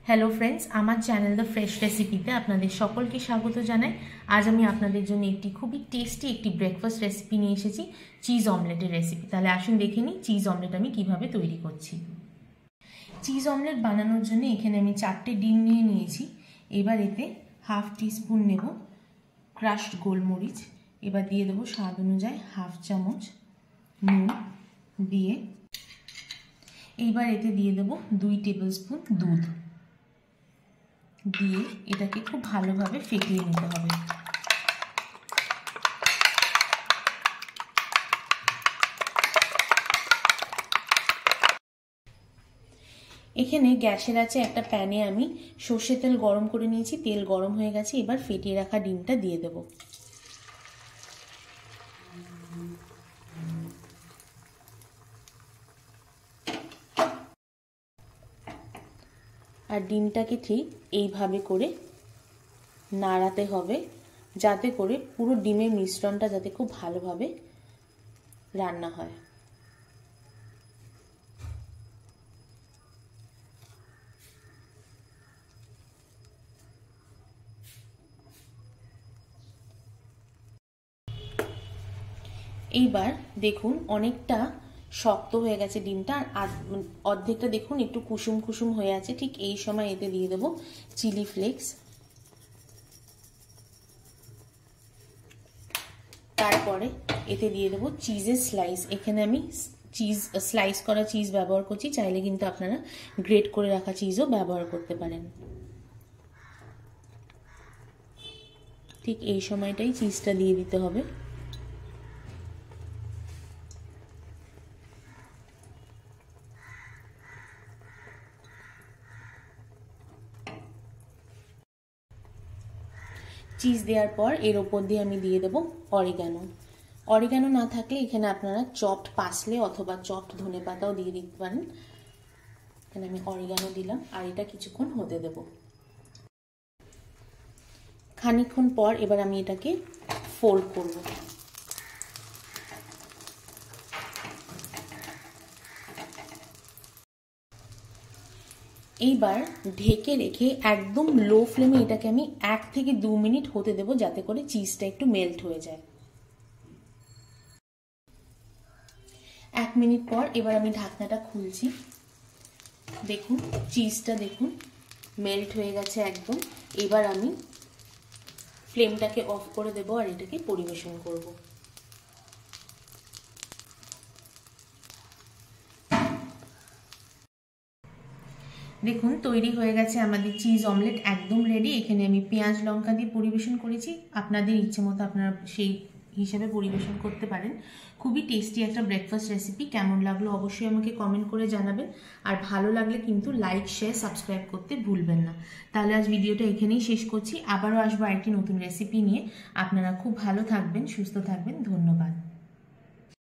Hello friends, আমার channel the fresh রেসিপিতে আপনাদের সকলকে স্বাগত জানাই। আজ আমি আপনাদের জন্য একটি খুবই টেস্টি একটি ব্রেকফাস্ট রেসিপি নিয়ে এসেছি, চিজ অমলেটের রেসিপি। তাহলে আসুন দেখে নিই চিজ অমলেট আমি কিভাবে তৈরি করছি। চিজ অমলেট বানানোর জন্য এখানে আমি 4টে ডিম নিয়ে নিয়েছি। এবার এতে হাফ টিস্পুন নেব ক্রাশড গোলমরিচ, এবার দিয়ে দেবো স্বাদ অনুযায়ী হাফ চামচ নুন দিয়ে, এইবার এতে দিয়ে দেবো 2 টেবিল স্পুন দুধ দিয়ে এটাকে খুব ভালোভাবে ফেটিয়ে নিতে হবে। এখানে গ্যাসের আছে একটা প্যানে আমি সর্ষের তেল গরম করে নিয়েছি, তেল গরম হয়ে গেছে। এবার ফেটিয়ে রাখা ডিমটা দিয়ে দেব। আর ডিমটাকে ঠিক এইভাবে করে নাড়াতে হবে, যাতে করে পুরো ডিমের মিশ্রণটা যাতে খুব ভালোভাবে রান্না হয়। এইবার দেখুন অনেকটা শক্ত হয়ে গেছে ডিমটা, আর অর্ধেকটা দেখুন একটু কুসুম কুসুম হয়ে আছে। ঠিক এই সময় এতে দিয়ে দেবো চিলি ফ্লেক্স, তারপরে এতে দিয়ে দেবো চিজের স্লাইস। এখানে আমি স্লাইস করা চিজ ব্যবহার করছি, চাইলে কিন্তু আপনারা গ্রেট করে রাখা চিজও ব্যবহার করতে পারেন। ঠিক এই সময়টাই চিজটা দিয়ে দিতে হবে। চিজ দেওয়ার পর এর ওপর দিয়ে আমি দিয়ে দেবো অরিগানো। অরিগানো না থাকলে এখানে আপনারা চপড পার্সলে অথবা চপড ধনেপাতাও দিয়ে দিতে পারেন। এখানে আমি অরিগানো দিলাম আর এটা কিছুক্ষণ হতে দেব। খানিকক্ষণ পর এবার আমি এটাকে ফোল্ড করব। এইবার ঢেকে রেখে একদম লো ফ্লেমে এটাকে আমি 1 থেকে 2 মিনিট হতে দেব, যাতে করে চিজটা একটু মেল্ট হয়ে যায়। 1 মিনিট পর এবার আমি ঢাকনাটা খুলছি। দেখুন চিজটা দেখুন মেল্ট হয়ে গেছে একদম। এবার আমি ফ্লেমটাকে অফ করে দেব আর এটাকে পরিবেশন করব। দেখুন তৈরি হয়ে গেছে আমাদের চিজ অমলেট, একদম রেডি। এখানে আমি পেঁয়াজ লঙ্কা দিয়ে পরিবেশন করেছি, আপনাদের ইচ্ছে মতো আপনারা সেই হিসেবে পরিবেশন করতে পারেন। খুবই টেস্টি একটা ব্রেকফাস্ট রেসিপি। কেমন লাগলো অবশ্যই আমাকে কমেন্ট করে জানাবেন, আর ভালো লাগলে কিন্তু লাইক শেয়ার সাবস্ক্রাইব করতে ভুলবেন না। তাহলে আজ ভিডিওটা এখানেই শেষ করছি, আবারও আসবো আরেকটি নতুন রেসিপি নিয়ে। আপনারা খুব ভালো থাকবেন, সুস্থ থাকবেন, ধন্যবাদ।